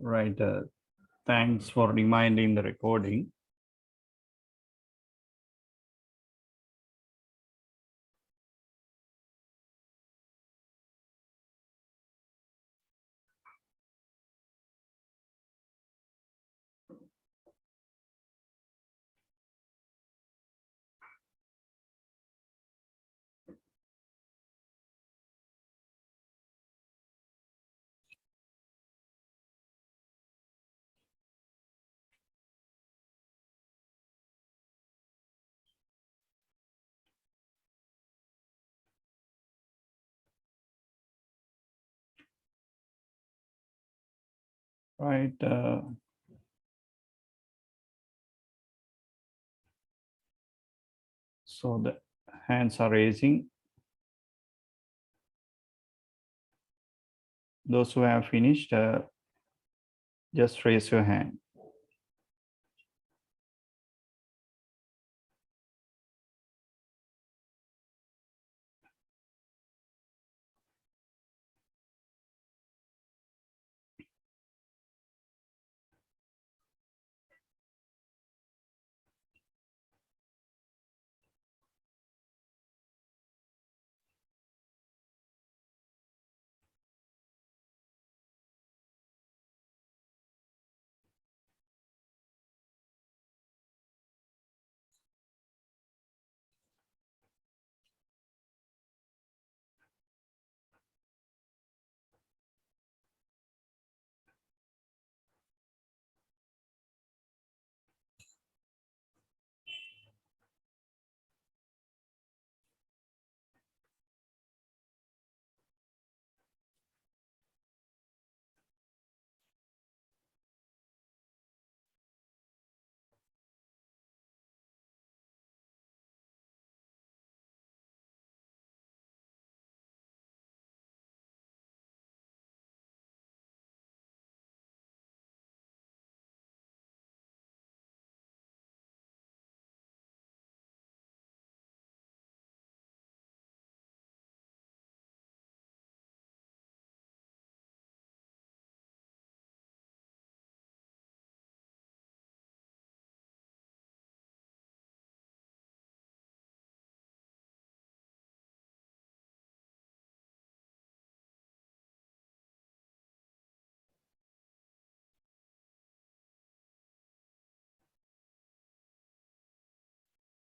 Right. Thanks for reminding the recording. Right. So the hands are raising. Those who have finished, just raise your hand.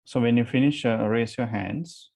So when you finish, raise your hands.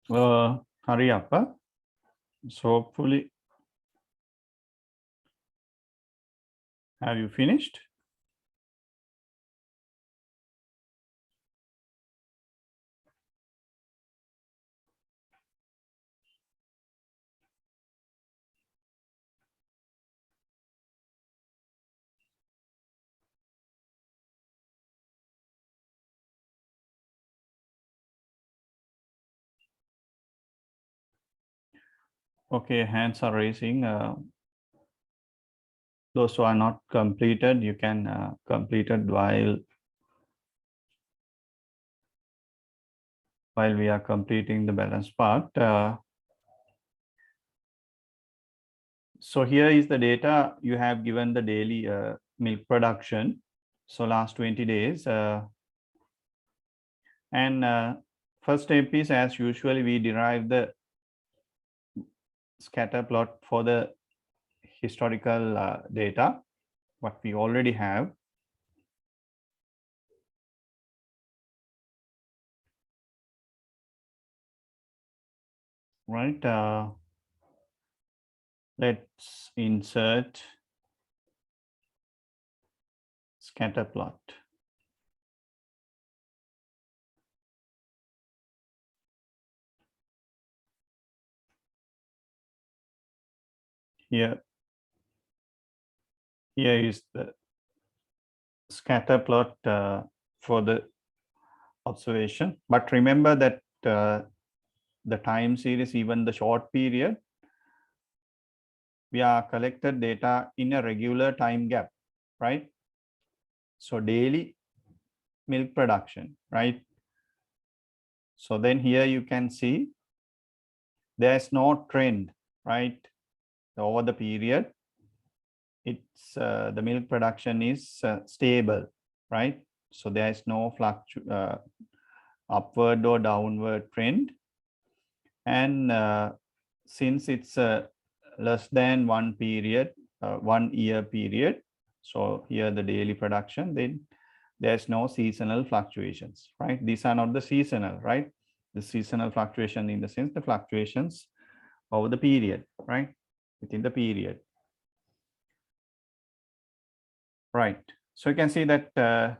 Hurry up. So hopefully, have you finished? Okay, hands are raising. Those who are not completed, you can complete it while we are completing the balance part. So here is the data. You have given the daily milk production. So last 20 days. And first step is, as usually, we derive the scatter plot for the historical data, what we already have. Right. Let's insert scatter plot. Here is the scatter plot for the observation. But remember that the time series, even the short period, we are collected data in a regular time gap, right? So daily milk production, right? So then here you can see there's no trend, right? Over the period, it's the milk production is stable, right? So there is no upward or downward trend. And since it's less than 1 period, 1 year period, so here the daily production, then there's no seasonal fluctuations, right? These are not the seasonal, right? The seasonal fluctuation in the sense the fluctuations over the period, right? Within the period. Right. So you can see that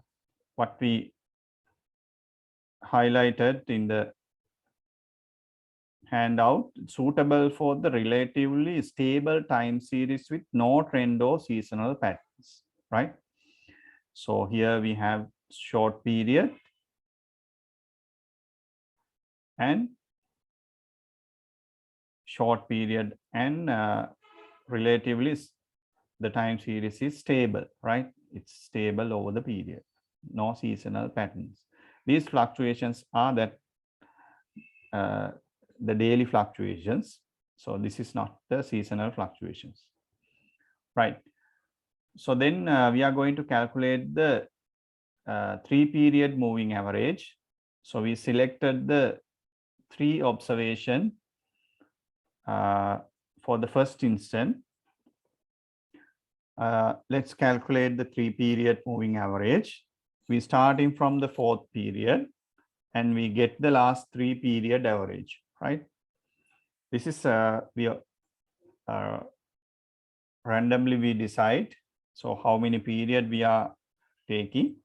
what we highlighted in the handout, suitable for the relatively stable time series with no trend or seasonal patterns, right? So here we have short period and short period, and relatively the time series is stable, right? It's stable over the period, no seasonal patterns. These fluctuations are that the daily fluctuations. So this is not the seasonal fluctuations, right? So then we are going to calculate the 3-period moving average. So we selected the 3 observation for the first instant. Let's calculate the 3-period moving average. We starting from the 4th period and we get the last 3-period average, right? This is we randomly we decide. So how many period we are taking,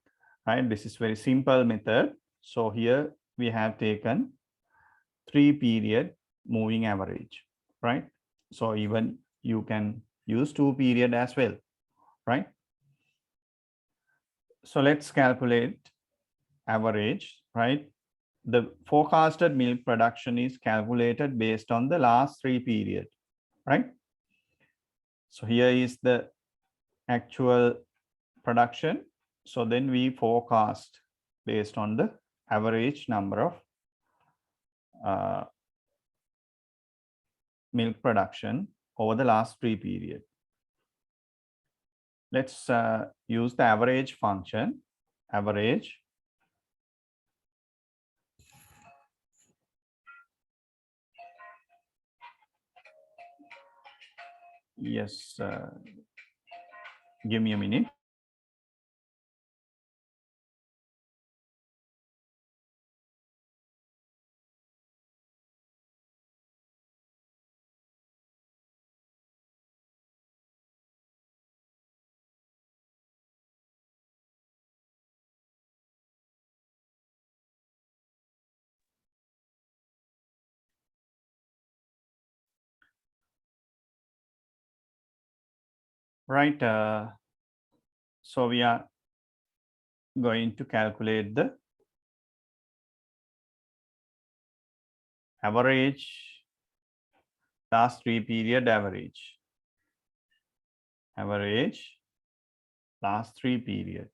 right? This is very simple method. So here we have taken 3-period moving average, right? So even you can use 2-period as well, right? So let's calculate average, right? The forecasted milk production is calculated based on the last 3 period, right? So here is the actual production. So then we forecast based on the average number of milk production over the last 3 period. Let's use the average function, average. Yes, give me a minute. Right. So we are going to calculate the average last 3 period average. Average, last 3 period,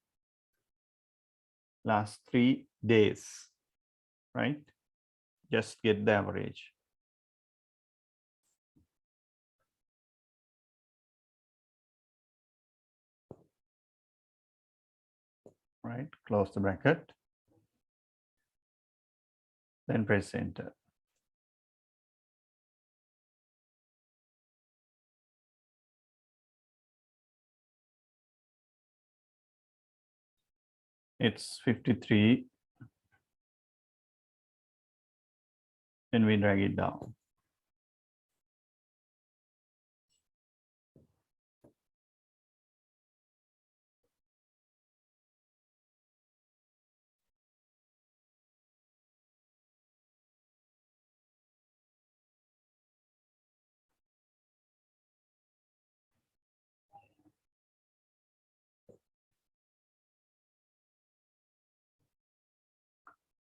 last 3 days, right? Just get the average. Right, close the bracket, then press enter. It's 53. Then we drag it down.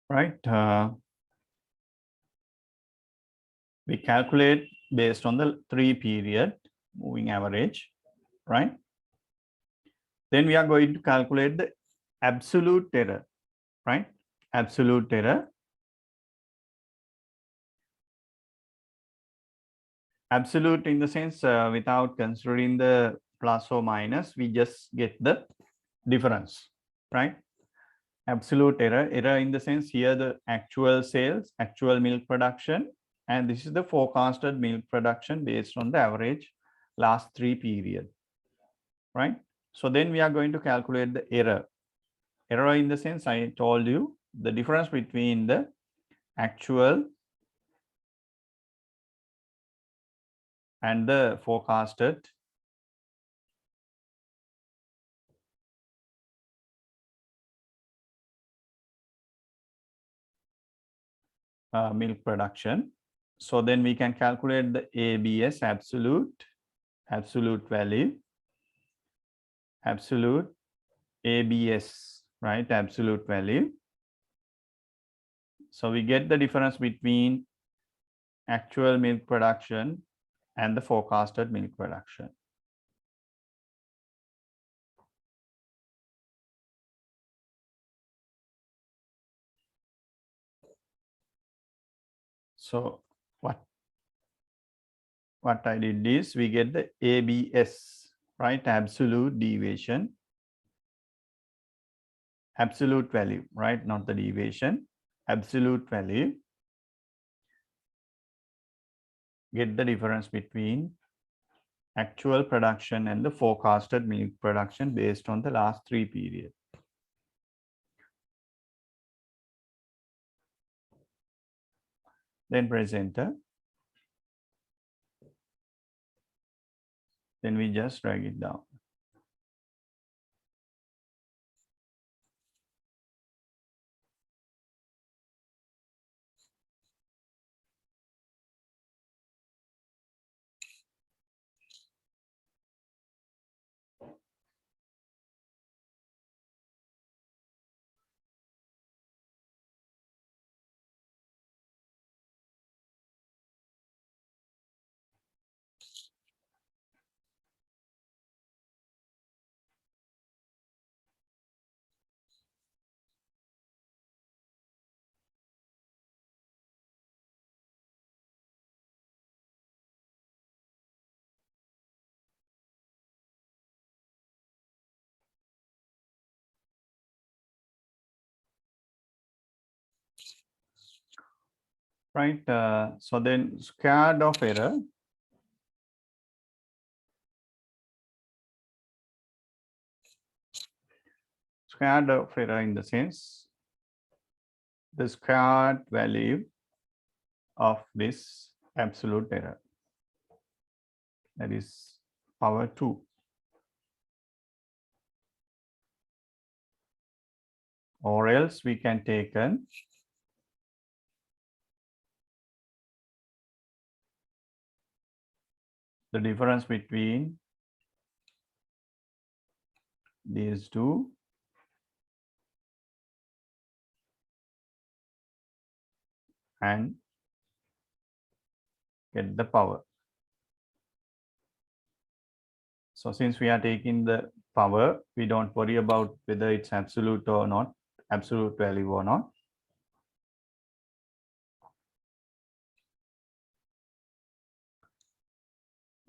Right, we calculate based on the 3 period moving average, right? Then we are going to calculate the absolute error, right? Absolute error. Absolute in the sense without considering the plus or minus, we just get the difference, right? Absolute error, error in the sense here the actual sales, actual milk production, and this is the forecasted milk production based on the average last 3 period, right? So then we are going to calculate the error. Error in the sense I told you the difference between the actual and the forecasted milk production. So then we can calculate the ABS, absolute value, absolute ABS, right? Absolute value. So we get the difference between actual milk production and the forecasted milk production. So what I did is we get the ABS, right? Absolute deviation, absolute value, right? Not the deviation, absolute value. Get the difference between actual production and the forecasted milk production based on the last 3 periods. Then press enter. Then we just drag it down. Right, so then squared of error, squared of error in the sense the squared value of this absolute error, that is power 2, or else we can take the difference between these two and get the power. So since we are taking the power, we don't worry about whether it's absolute or not, absolute value or not.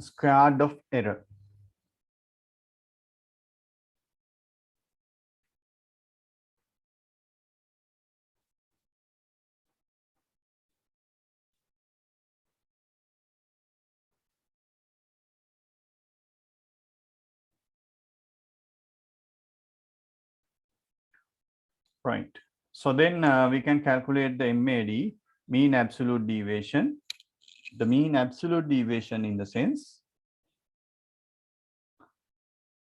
Square root of error. Right. So then we can calculate the MAD, mean absolute deviation. The mean absolute deviation in the sense,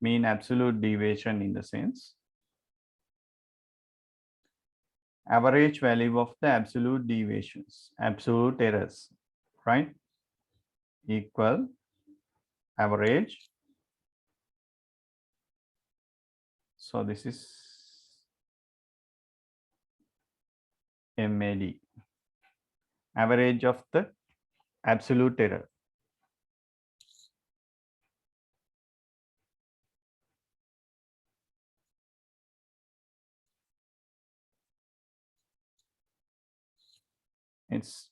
mean absolute deviation in the sense, average value of the absolute deviations, absolute errors, right? Equal average. So this is MAD, average of the absolute error. It's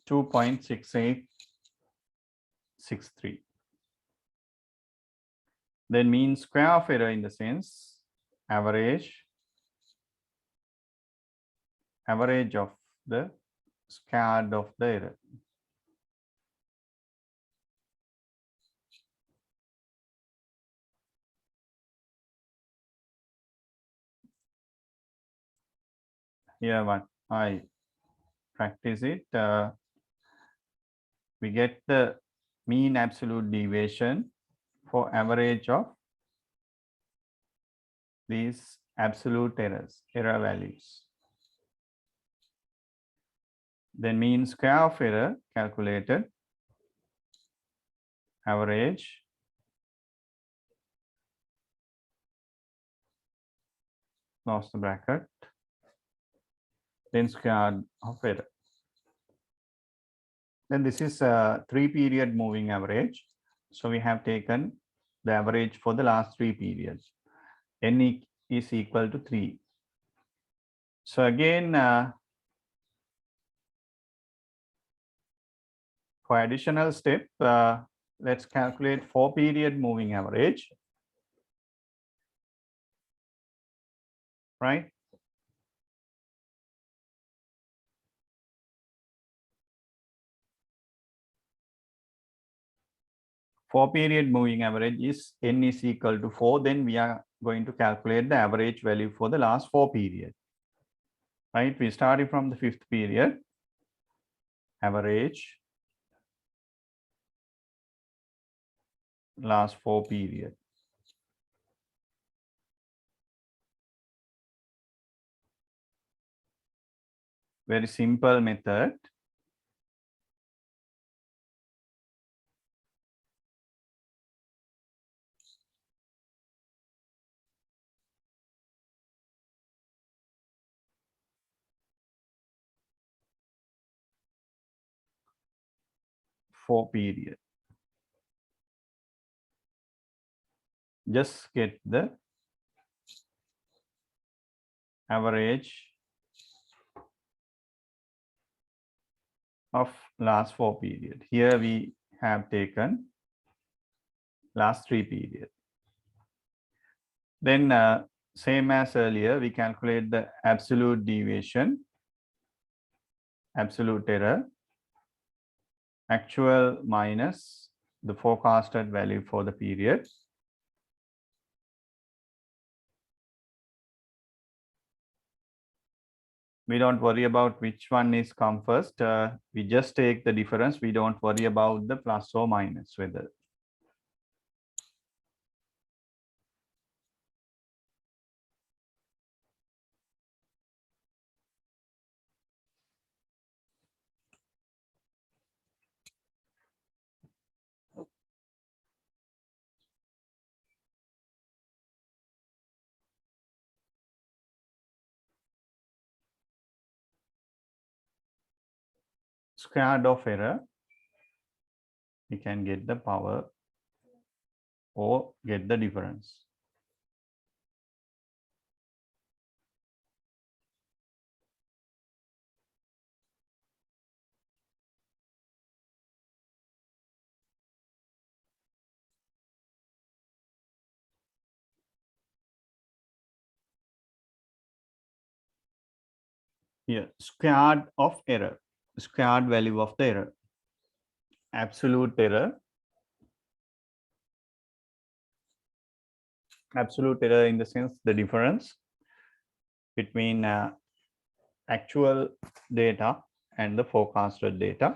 2.6863. Then mean square of error in the sense, average of the square root of the error. Here what I practice it, we get the mean absolute deviation for average of these absolute errors, error values. Then mean square of error calculated, average close the bracket, then square root of error. Then this is a 3-period moving average. So we have taken the average for the last 3 periods. N is equal to 3. So again, for additional step, let's calculate 4-period moving average, right? Four-period moving average is N is equal to 4. Then we are going to calculate the average value for the last 4 periods, right? We started from the 5th period, average last 4 period. Very simple method. For period. Just get the average of last 4 period. Here we have taken last 3 period. Then same as earlier, we calculate the absolute deviation, absolute error, actual minus the forecasted value for the period. We don't worry about which one is come first. We just take the difference. We don't worry about the plus or minus whether. Square root of error we can get the power or get the difference. Here, squared of error, squared value of the error, absolute error. Absolute error in the sense the difference between actual data and the forecasted data.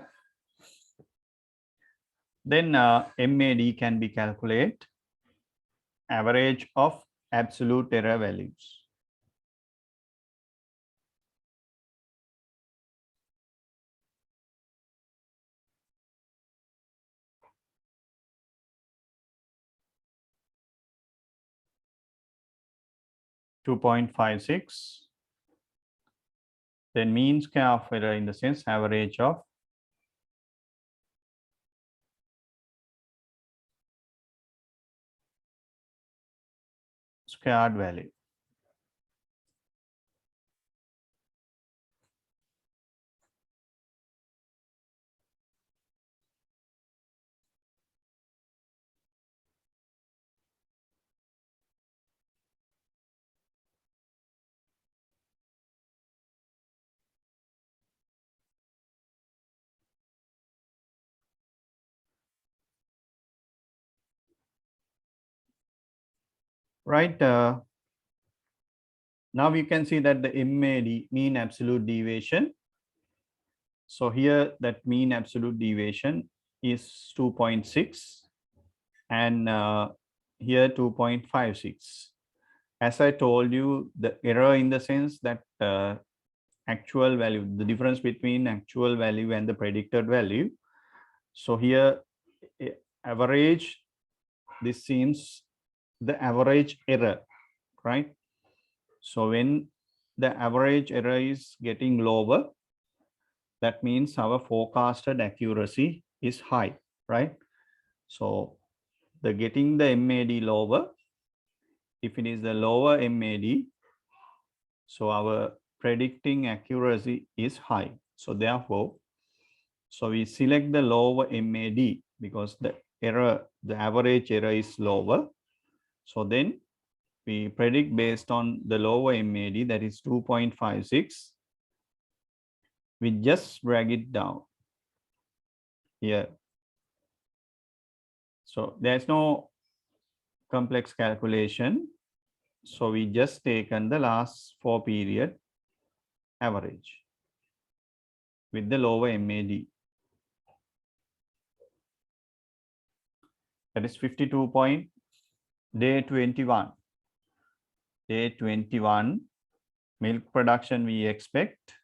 Then MAD can be calculated, average of absolute error values. .56. Then mean square of error in the sense average of squared value. Right. Now we can see that the MAD, mean absolute deviation. So here that mean absolute deviation is 2.6 and here 2.56. As I told you, the error in the sense that actual value, the difference between actual value and the predicted value. So here average, this seems the average error, right? So when the average error is getting lower, that means our forecasted accuracy is high, right? So the getting the MAD lower, if it is the lower MAD, so our predicting accuracy is high. So therefore, so we select the lower MAD because the error, the average error is lower. So then we predict based on the lower MAD, that is 2.56. We just drag it down here. So there's no complex calculation. So we just taken the last 4 period average with the lower MAD. That is 52 point, day 21. Day 21, milk production we expect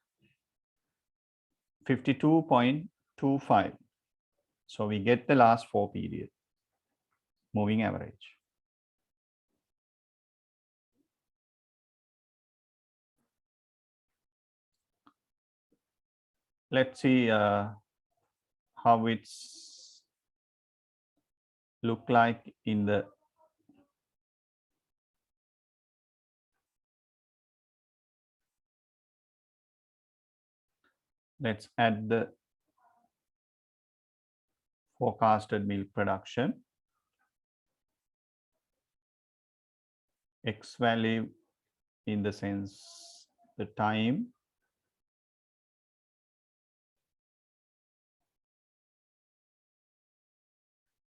52.25. So we get the last 4 period moving average. Let's see how it's look like in the let's add the forecasted milk production. X value in the sense the time,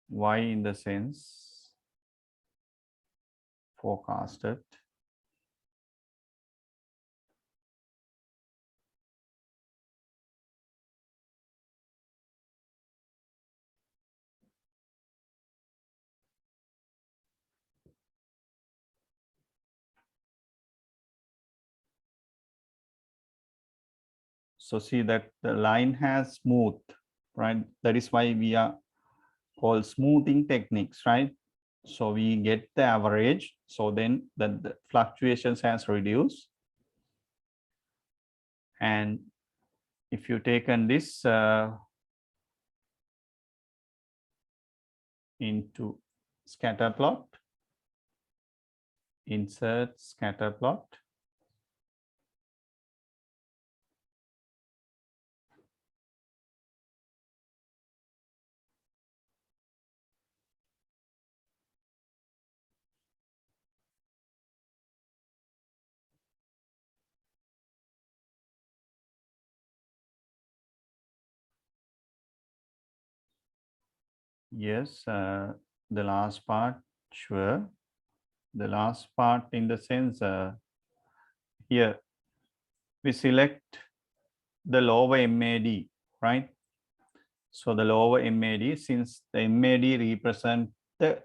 Y in the sense forecasted, so see that the line has smooth, right? That is why we are called smoothing techniques, right? So we get the average, so then the fluctuations has reduced. And if you take on this into scatter plot, insert scatter plot. Yes, the last part, sure. The last part in the sense here we select the lower MAD, right? So the lower MAD, since the MAD represent the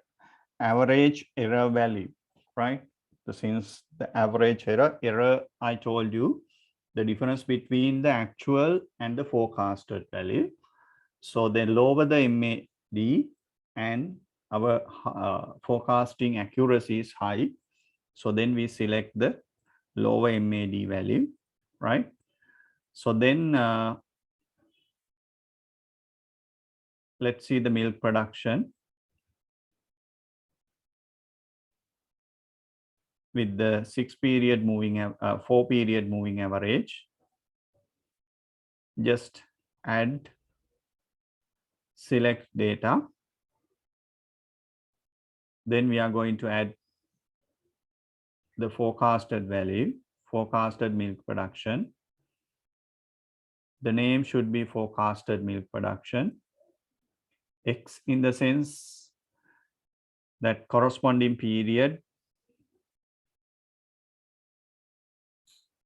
average error value, right? So since the average error, I told you the difference between the actual and the forecasted value. So the lower the MAD and our forecasting accuracy is high. So then we select the lower MAD value, right? So then let's see the milk production with the 4-period moving average. Just add select data. Then we are going to add the forecasted value, forecasted milk production. The name should be forecasted milk production. X in the sense that corresponding period,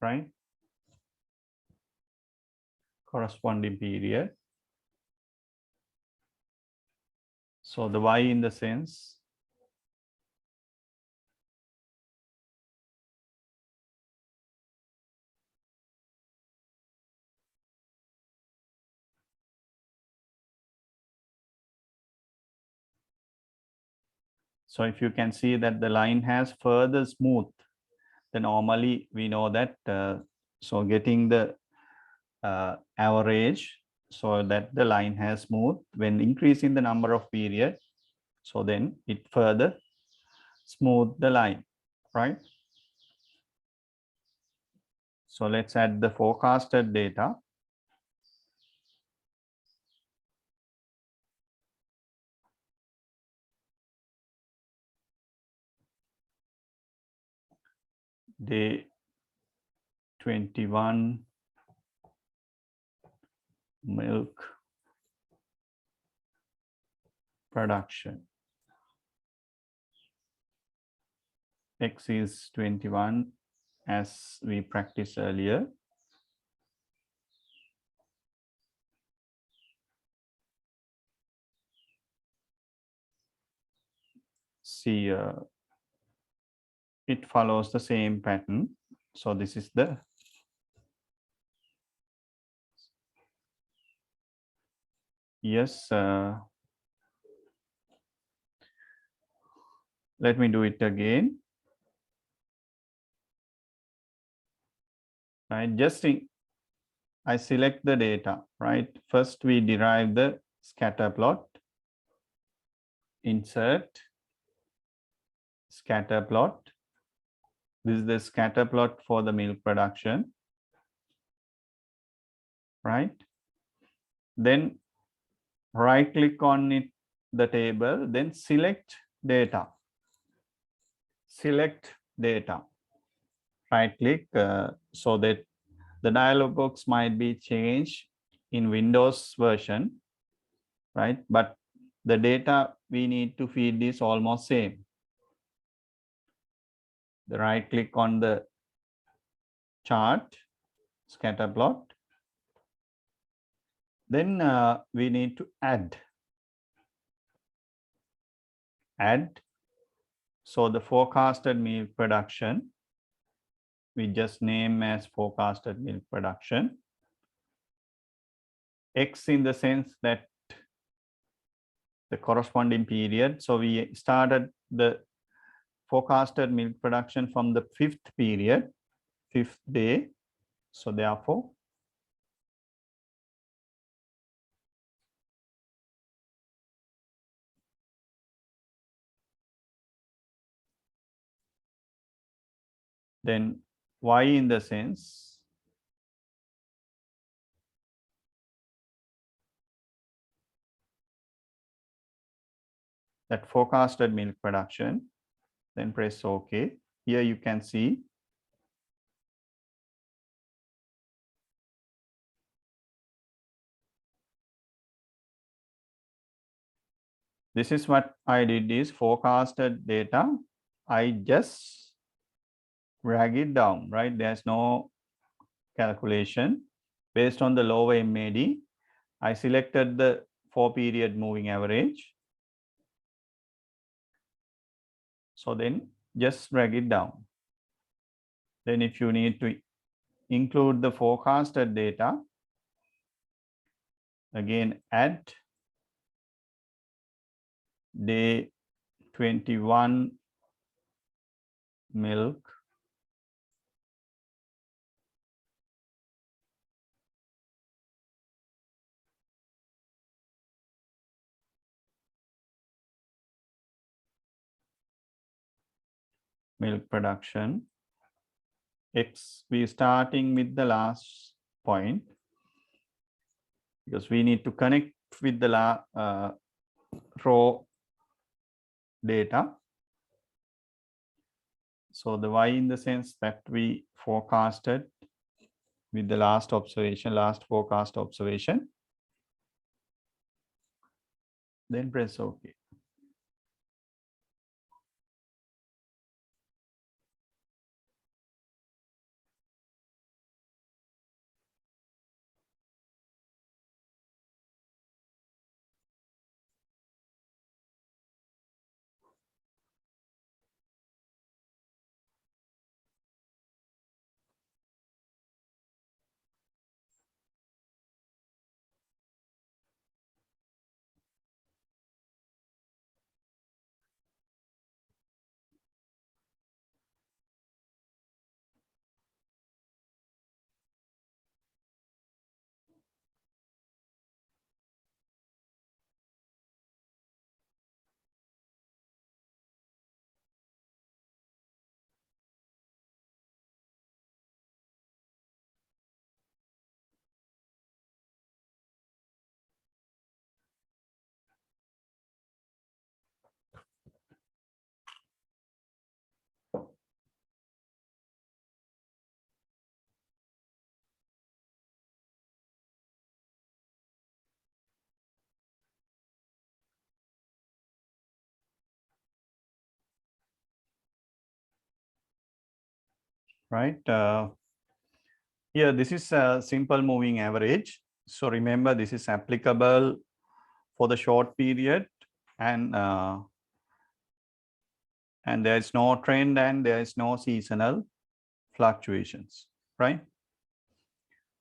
right? Corresponding period. So the Y in the sense so if you can see that the line has further smooth, then normally we know that so getting the average so that the line has smooth when increasing the number of period, so then it further smooth the line, right? So let's add the forecasted data. Day 21 milk production. X is 21 as we practiced earlier. See, it follows the same pattern. So this is the yes. Let me do it again. Right, I select the data, right? First we derive the scatter plot, insert scatter plot. This is the scatter plot for the milk production, right? Then right click on it, the table, then select data. Select data. Right click so that the dialog box might be changed in Windows version, right? But the data we need to feed is almost same. The right click on the chart, scatter plot. Then we need to add. So the forecasted milk production, we just name as forecasted milk production. X in the sense that the corresponding period. So we started the forecasted milk production from the 5th period, 5th day. So therefore, Then Y in the sense that forecasted milk production, then press OK. Here you can see this is what I did is forecasted data. I just drag it down, right? There's no calculation based on the lower MAD. I selected the 4-period moving average. So then just drag it down. Then if you need to include the forecasted data, again add day 21 milk production X. We starting with the last point because we need to connect with the raw data. So the Y in the sense that we forecasted with the last forecast observation. Then press OK. Right. Here, this is a simple moving average. So remember, this is applicable for the short period, and there is no trend and there is no seasonal fluctuations, right?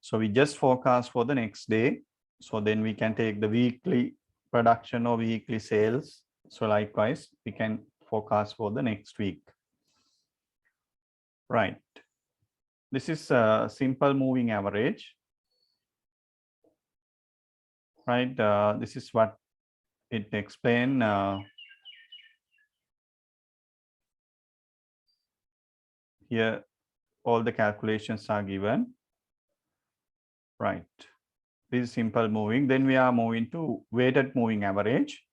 So we just forecast for the next day. So then we can take the weekly production or weekly sales. So likewise, we can forecast for the next week. Right. This is a simple moving average. Right. This is what it explains. Here, all the calculations are given. Right. This is simple moving. Then we are moving to weighted moving average.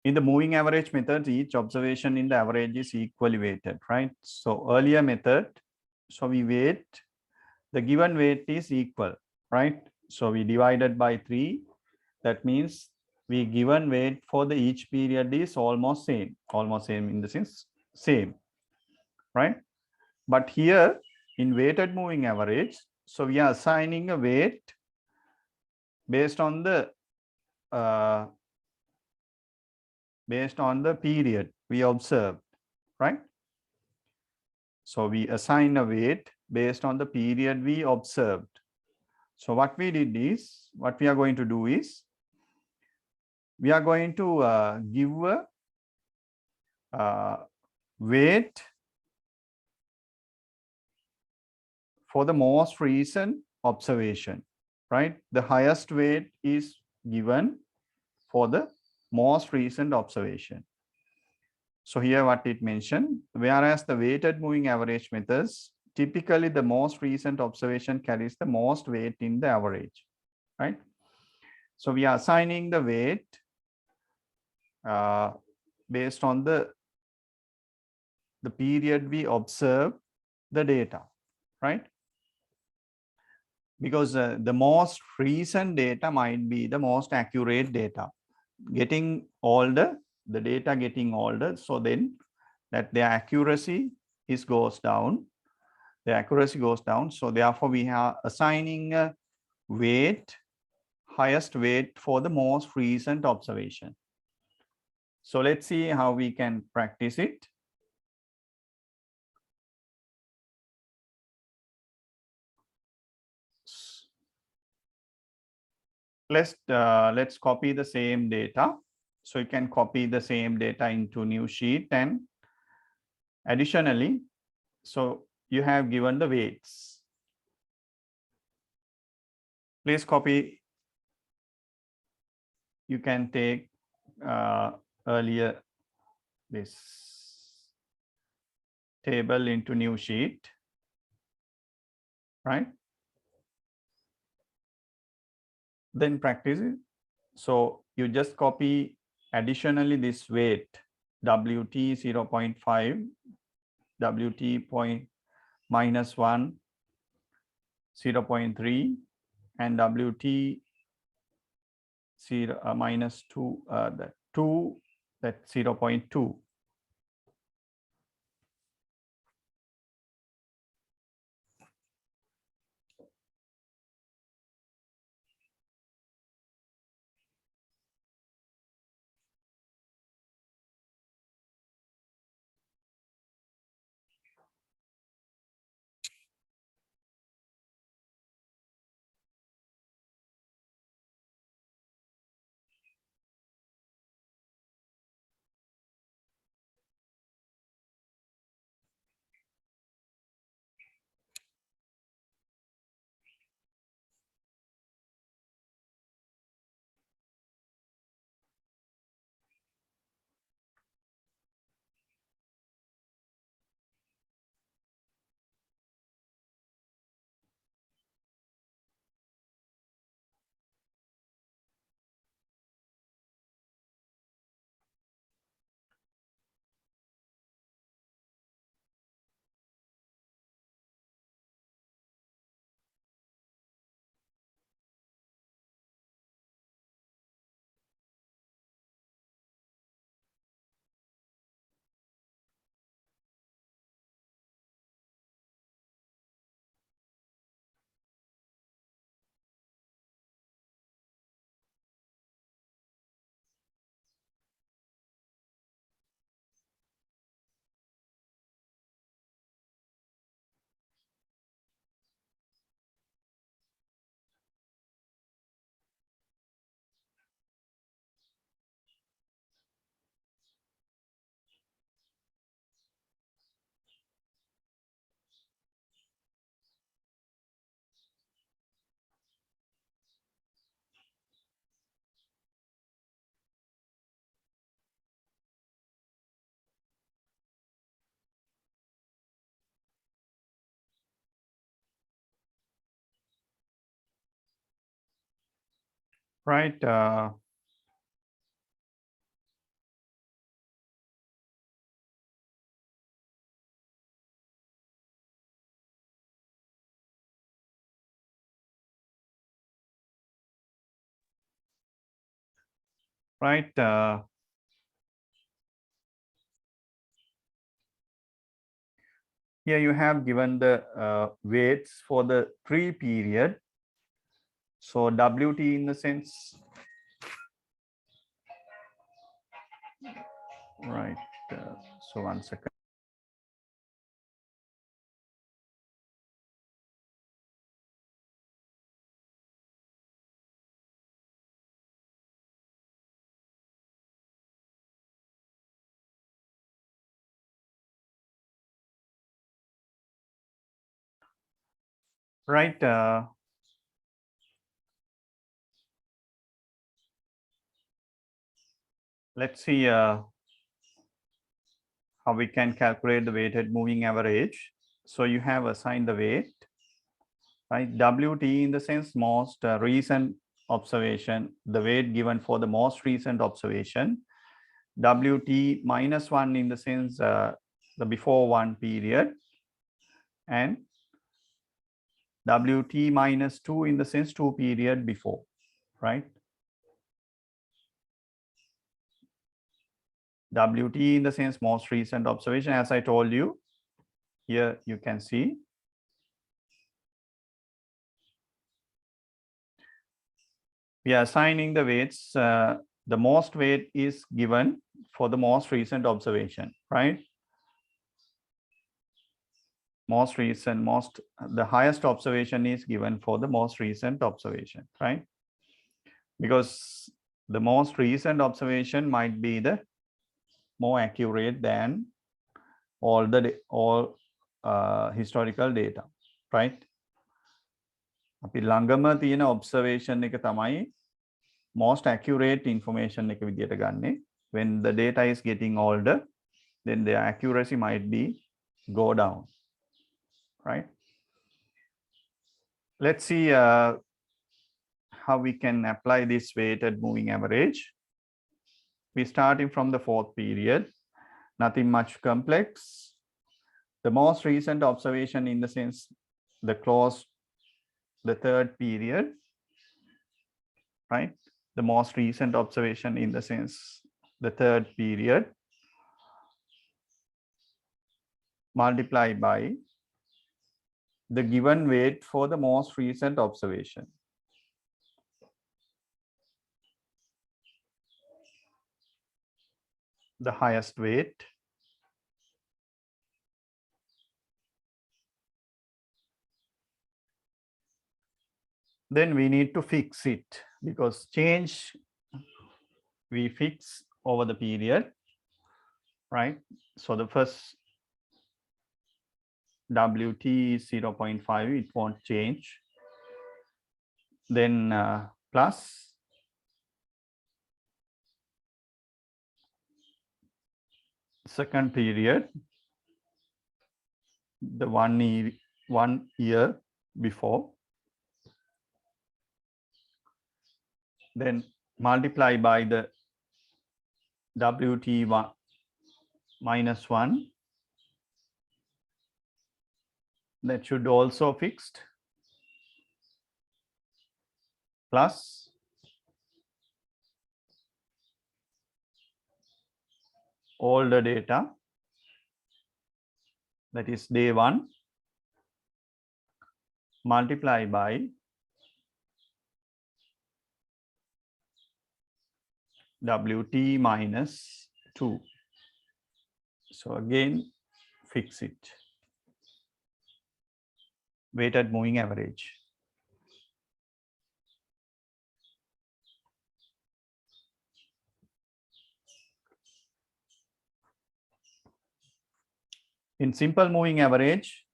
In the moving average method, each observation in the average is equally weighted, right? So earlier method, so we weight, the given weight is equal, right? So we divided by 3. That means we given weight for the each period is almost same in the sense same, right? But here in weighted moving average, so we are assigning a weight based on the period we observed, right? So we assign a weight based on the period we observed. So what we did is, what we are going to do is, we are going to give a weight for the most recent observation, right? The highest weight is given for the most recent observation. So here what it mentioned, whereas the weighted moving average methods, typically the most recent observation carries the most weight in the average, right? So we are assigning the weight based on the period we observe the data, right? Because the most recent data might be the most accurate data. Getting older, the data getting older, so then that the accuracy goes down. The accuracy goes down. So therefore, we are assigning a weight, highest weight for the most recent observation. So let's see how we can practice it. Let's copy the same data. So you can copy the same data into new sheet, and additionally, so you have given the weights. Please copy. You can take earlier this table into new sheet, right? Then practice it. So you just copy additionally this weight WT 0.5, WT -1, 0.3, and WT -2, that 2, that 0.2. Right. Right. Here you have given the weights for the 3 period. So WT in the sense, right. So 1 second. Right. Let's see. how we can calculate the weighted moving average. So you have assigned the weight, right? WT in the sense most recent observation, the weight given for the most recent observation. WT minus 1 in the sense the before one period, and WT minus 2 in the sense 2 period before, right? WT in the sense most recent observation, as I told you, here you can see. We are assigning the weights. The most weight is given for the most recent observation, right? Most recent, the highest observation is given for the most recent observation, right? Because the most recent observation might be the more accurate than all historical data, right? අපි ළඟම තියෙන observation එක තමයි most accurate information එක විදියට ගන්නෙ. When the data is getting older, then their accuracy might be go down, right? Let's see how we can apply this weighted moving average. We're starting from the fourth period, nothing much complex. The most recent observation in the sense the third period, right? The most recent observation in the sense the third period multiplied by the given weight for the most recent observation. The highest weight then we need to fix it, because change we fix over the period, right? So the first WT is 0.5, it won't change. Then plus second period, the 1 year before, then multiply by the WT1 minus 1, that should also fixed, plus all the data, that is day 1, multiply by WT minus 2. So again, fix it. Weighted moving average. In simple moving average,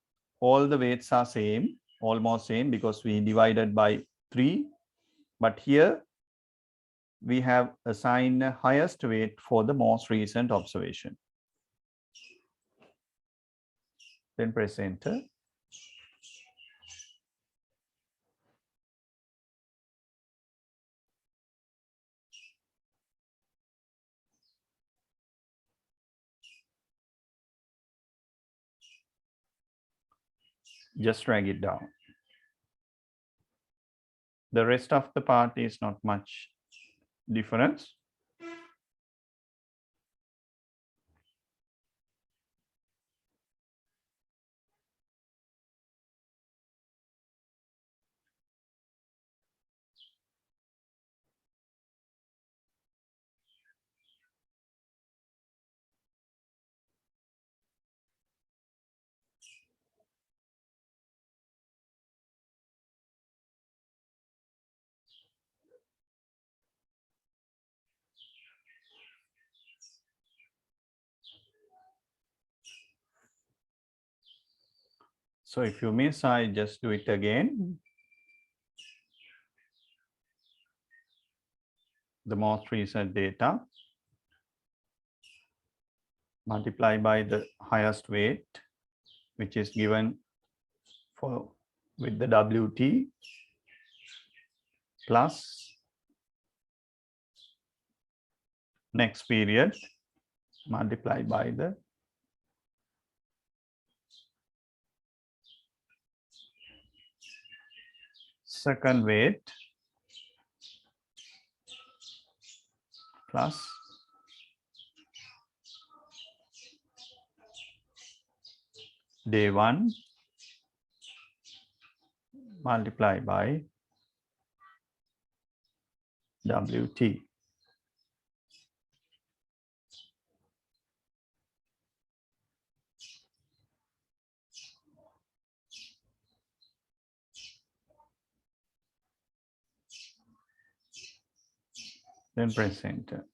all the weights are same, almost same, because we divided by 3. But here we have assigned the highest weight for the most recent observation. Then press enter. Just drag it down. The rest of the part is not much difference. So if you miss, I just do it again. The most recent data. multiply by the highest weight, which is given for with the WT, plus next period multiplied by the second weight, plus day 1 multiplied by WT. Then press enter.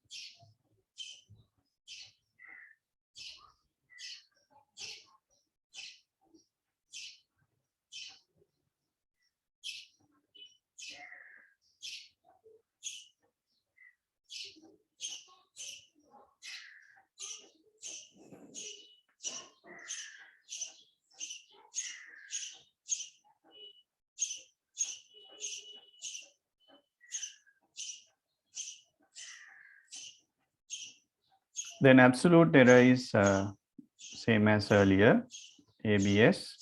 Then absolute error is same as earlier, ABS.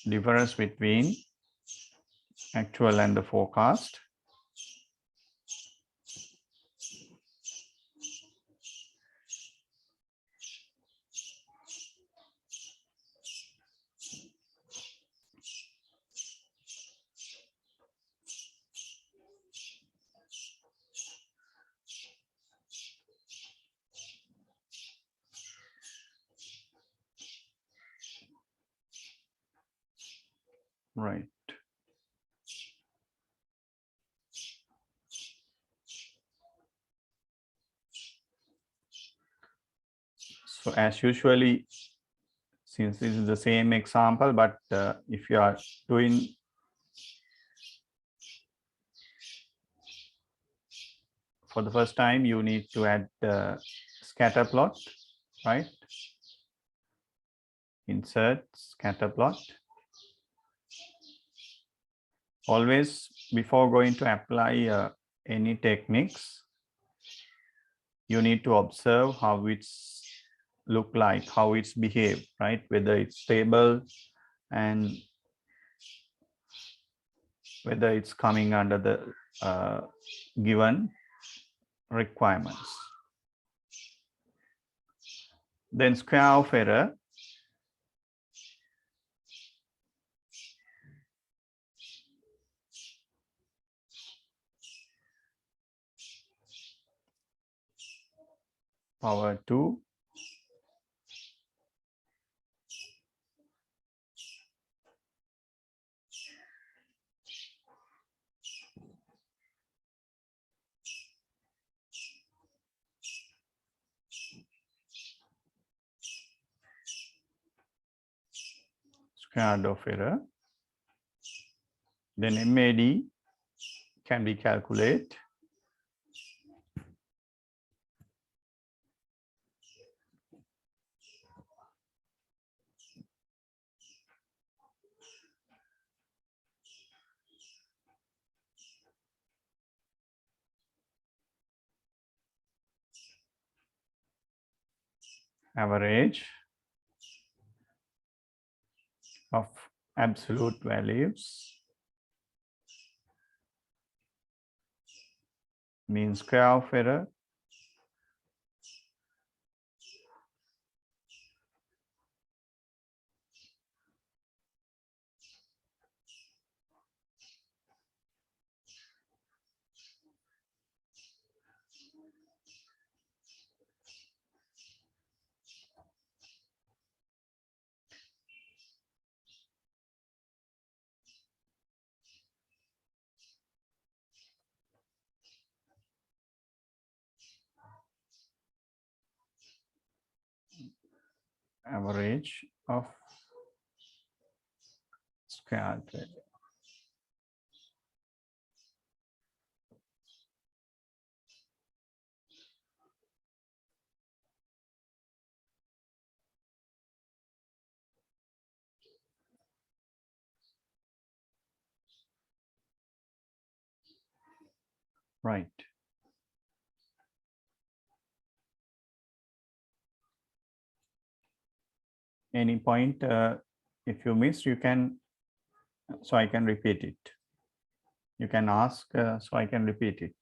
Difference between actual and the forecast. Right. So as usually, since this is the same example, but if you are doing for the first time, you need to add the scatter plot, right? Insert scatter plot. Always before going to apply any techniques, you need to observe how it's look like, how it's behave, right? Whether it's stable and whether it's coming under the given requirements. Then square of error. Power 2 square root of error. Then MAD can be calculated. Average of absolute values, mean square of error, average of square root. Right. Any point if you missed, you can, so I can repeat it. You can ask, so I can repeat it.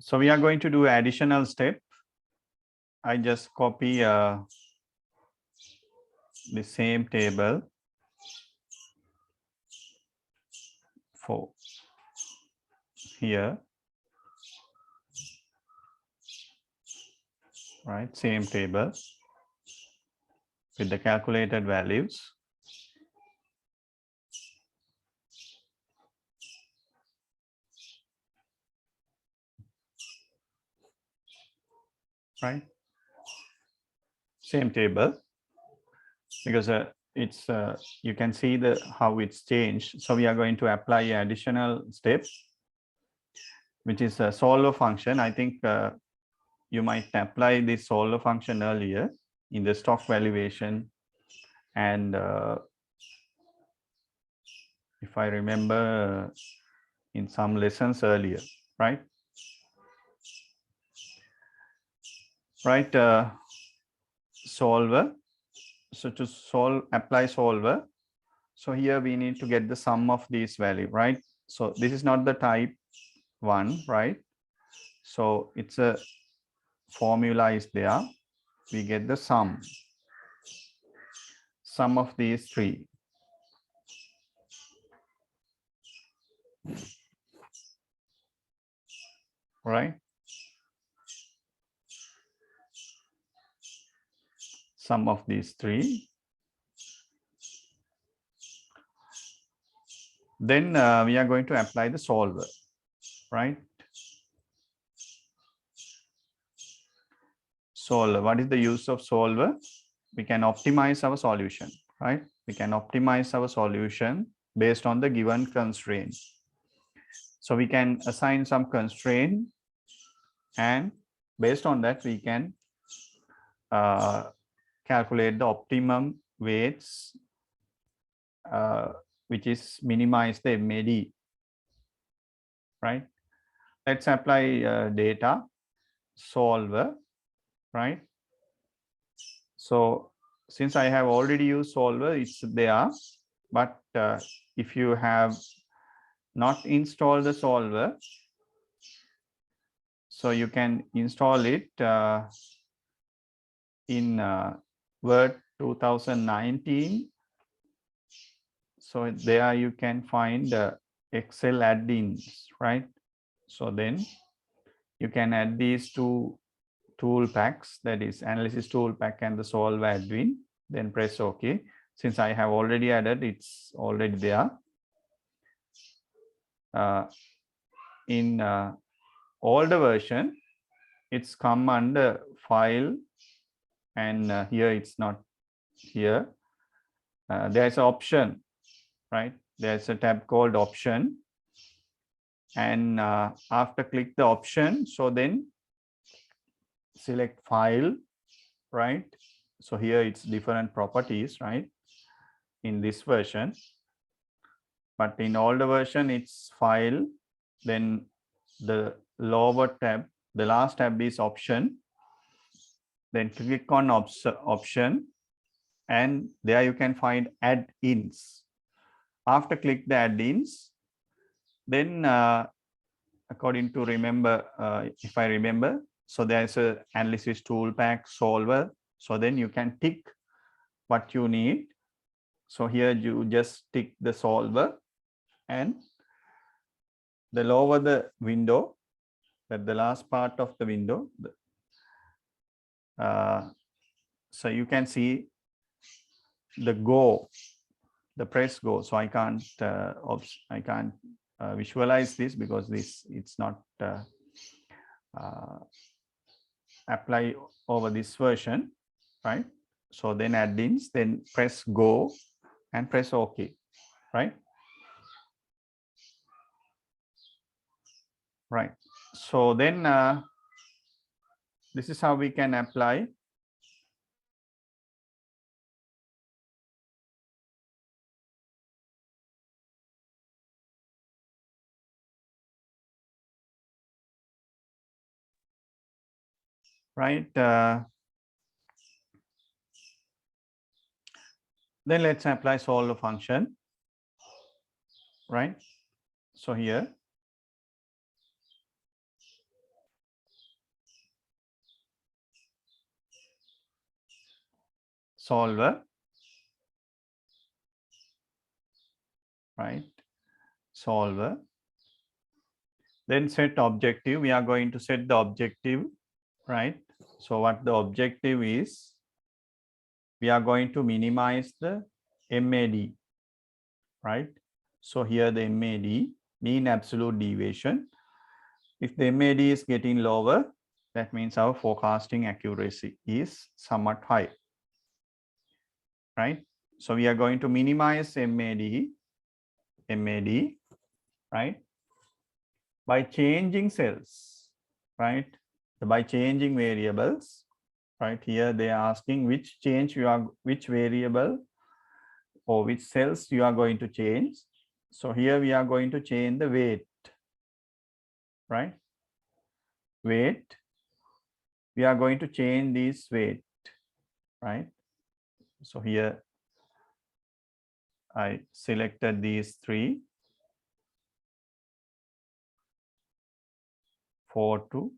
So we are going to do additional step. I just copy the same table for here, right? Same table with the calculated values. Right? Same table, because it's you can see the how it's changed. So we are going to apply an additional step, which is a solver function. I think you might apply this solver function earlier in the stock valuation, and if I remember, in some lessons earlier, right? Right, solver. So to apply solver, so here we need to get the sum of these value, right? So this is not the type 1, right? So it's a formula is there. We get the sum of these 3. Right? Sum of these 3. Then we are going to apply the solver, right? Solver, what is the use of solver? We can optimize our solution, right? We can optimize our solution based on the given constraint. So we can assign some constraint, and based on that we can calculate the optimum weights, which is minimize the MAD, right? Let's apply data solver, right? So since I have already used solver, it's there, but if you have not installed the solver, so you can install it in Word 2019. So there you can find Excel add-ins, right? So then you can add these 2 tool packs, that is analysis tool pack and the solver add-in, then press OK. Since I have already added, it's already there. In older version, it's come under file, and here it's not here. There's an option, right? There's a tab called option, and after click the option, so then select file, right? So here it's different properties, right, in this version, but in older version it's file, then the lower tab, the last tab is option, then click on option, and there you can find add-ins. After click the add-ins, then according to remember, if I remember, so there's a analysis tool pack solver, so then you can tick what you need. So here you just tick the solver, and the lower the window, that the last part of the window, so you can see the go, the press go. So I can't visualize this because it's not apply over this version, right? So then add-ins, then press go and press OK, right? right? So then this is how we can apply right. Then let's apply solve function, right? So here solver, right? Solver. Then set objective. We are going to set the objective, right? So what the objective is, we are going to minimize the MAD, right? So here the MAD, mean absolute deviation. If the MAD is getting lower, that means our forecasting accuracy is somewhat high, right? So we are going to minimize MAD, right? By changing cells, right? By changing variables, right? Here they are asking which which variable or which cells you are going to change. So here we are going to change the weight, right? Weight. We are going to change this weight, right? So here I selected these 3, 4, 2.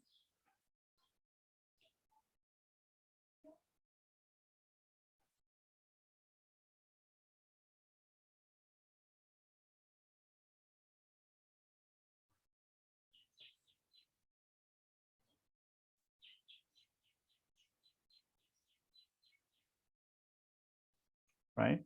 Right.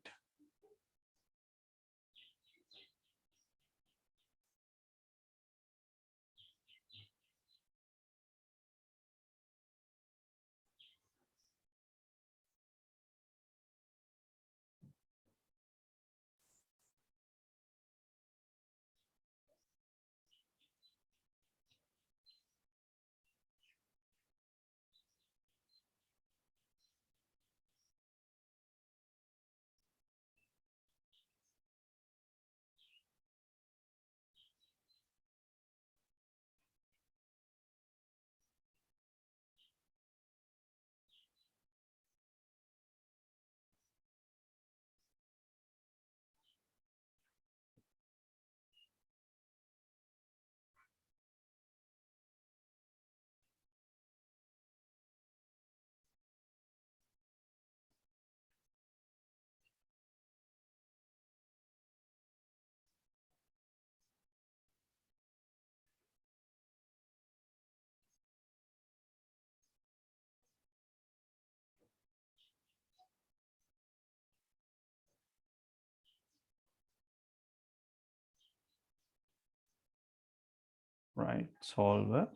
Right. Solver.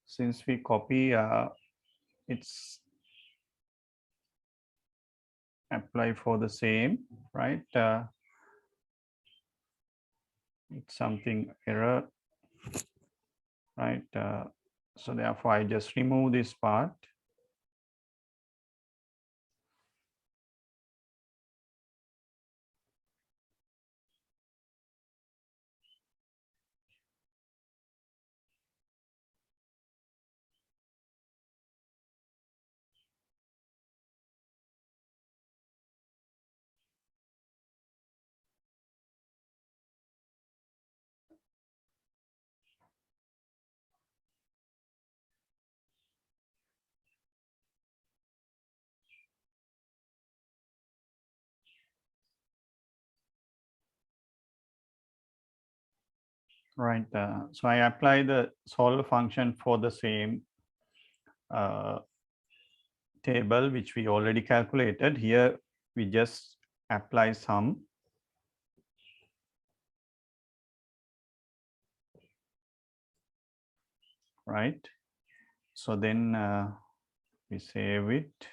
Since we copy, it's apply for the same, right? It's something error, right? So therefore I just remove this part. Right. So I apply the solve function for the same uh, table which we already calculated. Here we just apply some, right? So then we save it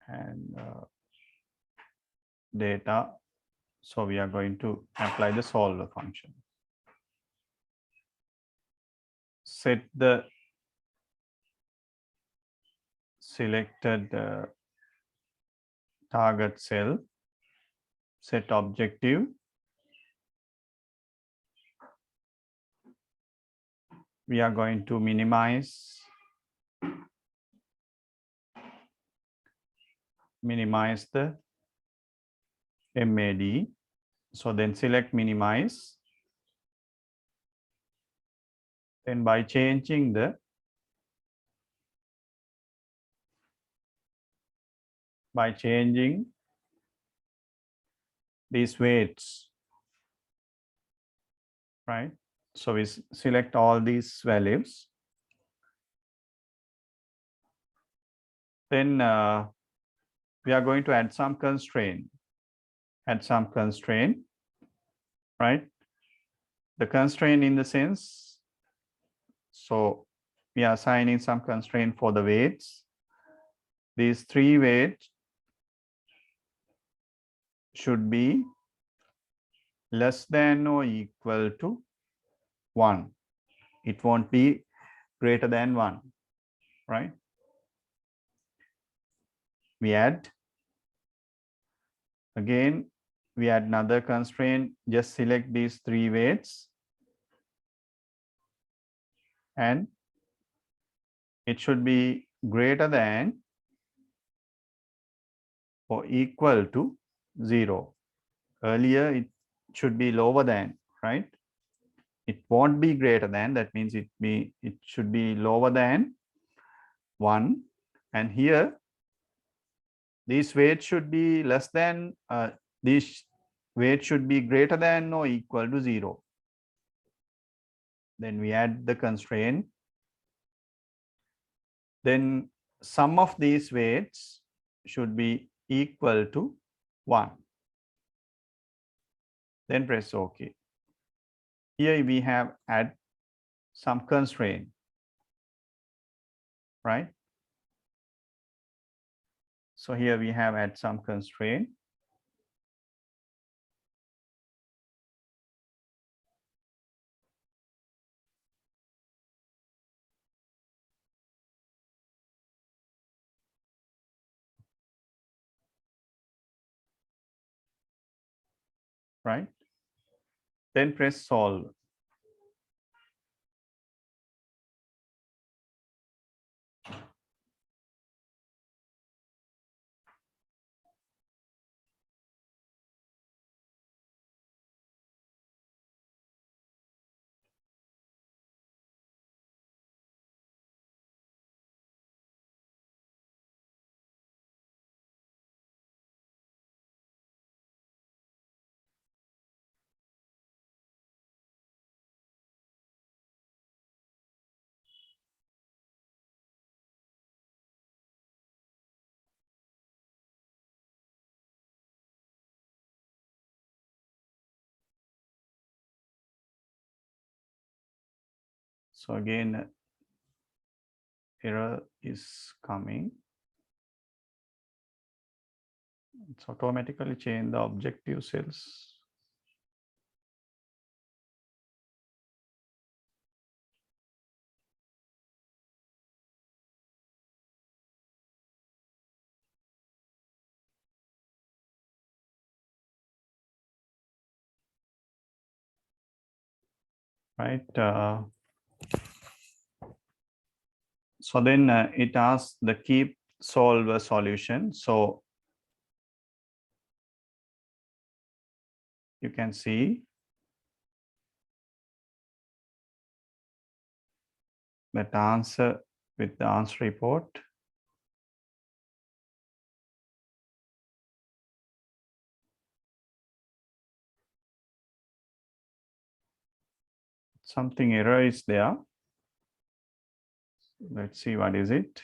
and data. So we are going to apply the solver function. Set the selected target cell, set objective. We are going to minimize the MAD. So then select minimize. Then by changing these weights, right? So we select all these values. Then we are going to add some constraint. Right? The constraint in the sense, so we are assigning some constraint for the weights. These 3 weights should be less than or equal to 1. It won't be greater than 1, right? We add, again, we add another constraint, just select these 3 weights and it should be greater than or equal to 0. Earlier it should be lower than, right? It won't be greater than, that means it should be lower than 1. And here these weights should be less than, these weights should be greater than or equal to 0. Then we add the constraint. Then sum of these weights should be equal to 1. Then press OK. Here we have add some constraint, right? So here we have add some constraint. Right? Then press solve. So again, error is coming. It's automatically change the objective cells. Right. So then it asks the keep solver solution. So you can see that answer with the answer report. Something error is there. Let's see what is it.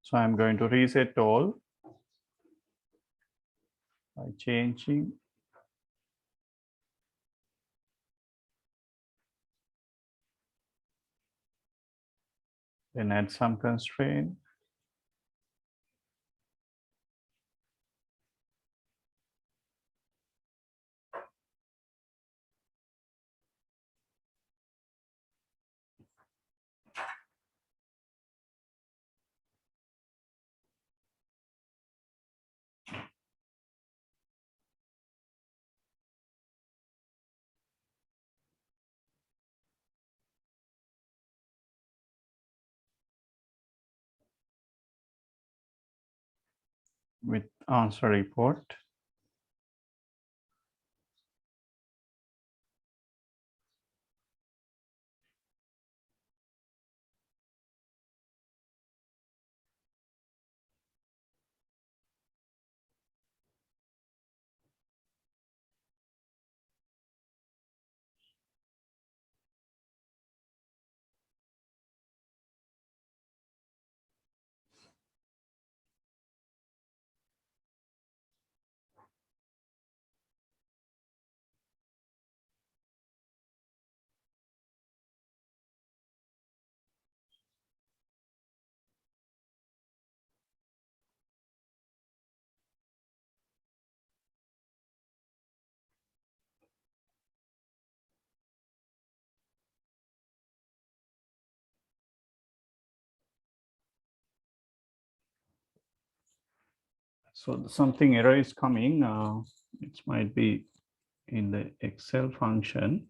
So I'm going to reset all by changing. Then add some constraint. With answer report. So something error is coming. It might be in the Excel function.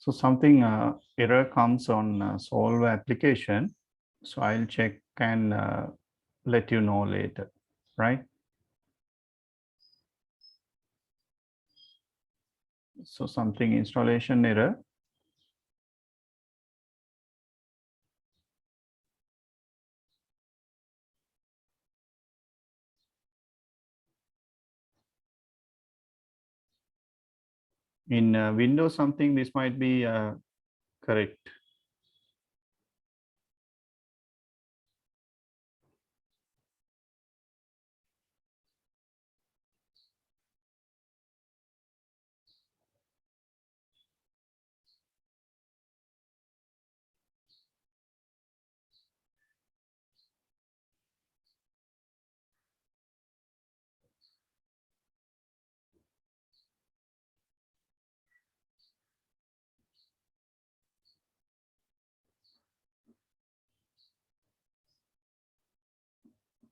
So something error comes on solve application. So I'll check and let you know later, right? So something installation error. In Windows something, this might be correct.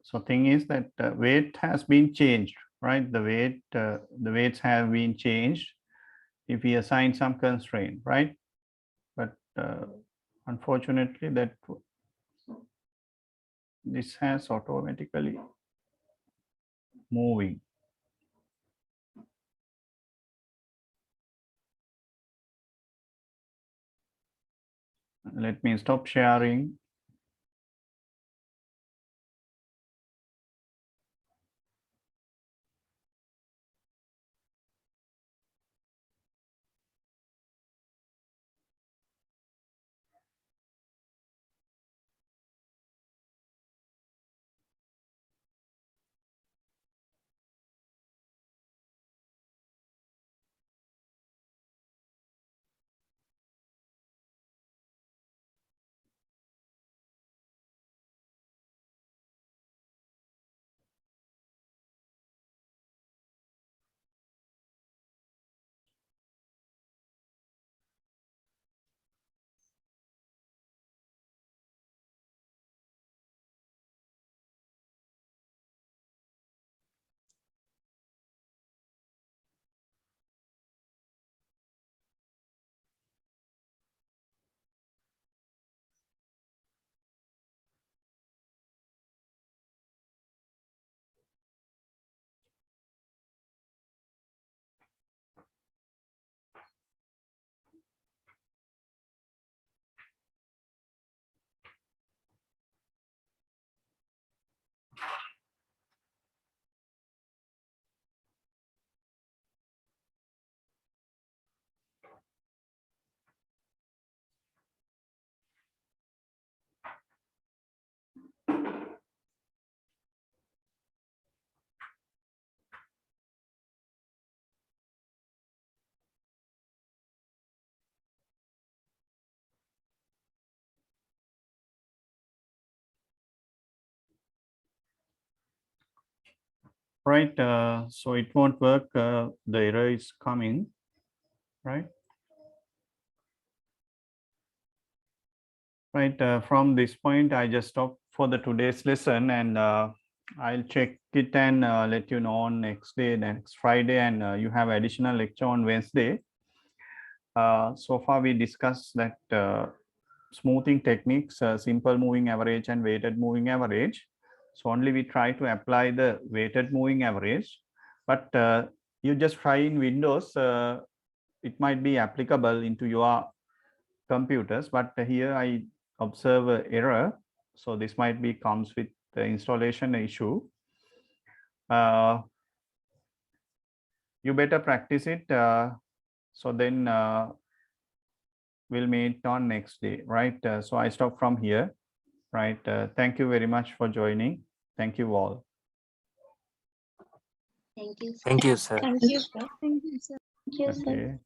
So thing is that weight has been changed, right? The weights have been changed if we assign some constraint, right? But unfortunately that this has automatically moving. Let me stop sharing. Right, so it won't work. The error is coming, right? Right, from this point, I just stop for the today's lesson, and I'll check it and let you know on next day, next Friday, and you have additional lecture on Wednesday. So far, we discussed that smoothing techniques, simple moving average and weighted moving average. So only we try to apply the weighted moving average, but you just try in Windows. It might be applicable into your computers, but here I observe an error. So this might be comes with the installation issue. You better practice it. So then we'll meet on next day, right? So I stop from here, right? Thank you very much for joining. Thank you all. Thank you, sir. Thank you, sir. Thank you, sir. Thank you, sir. Okay.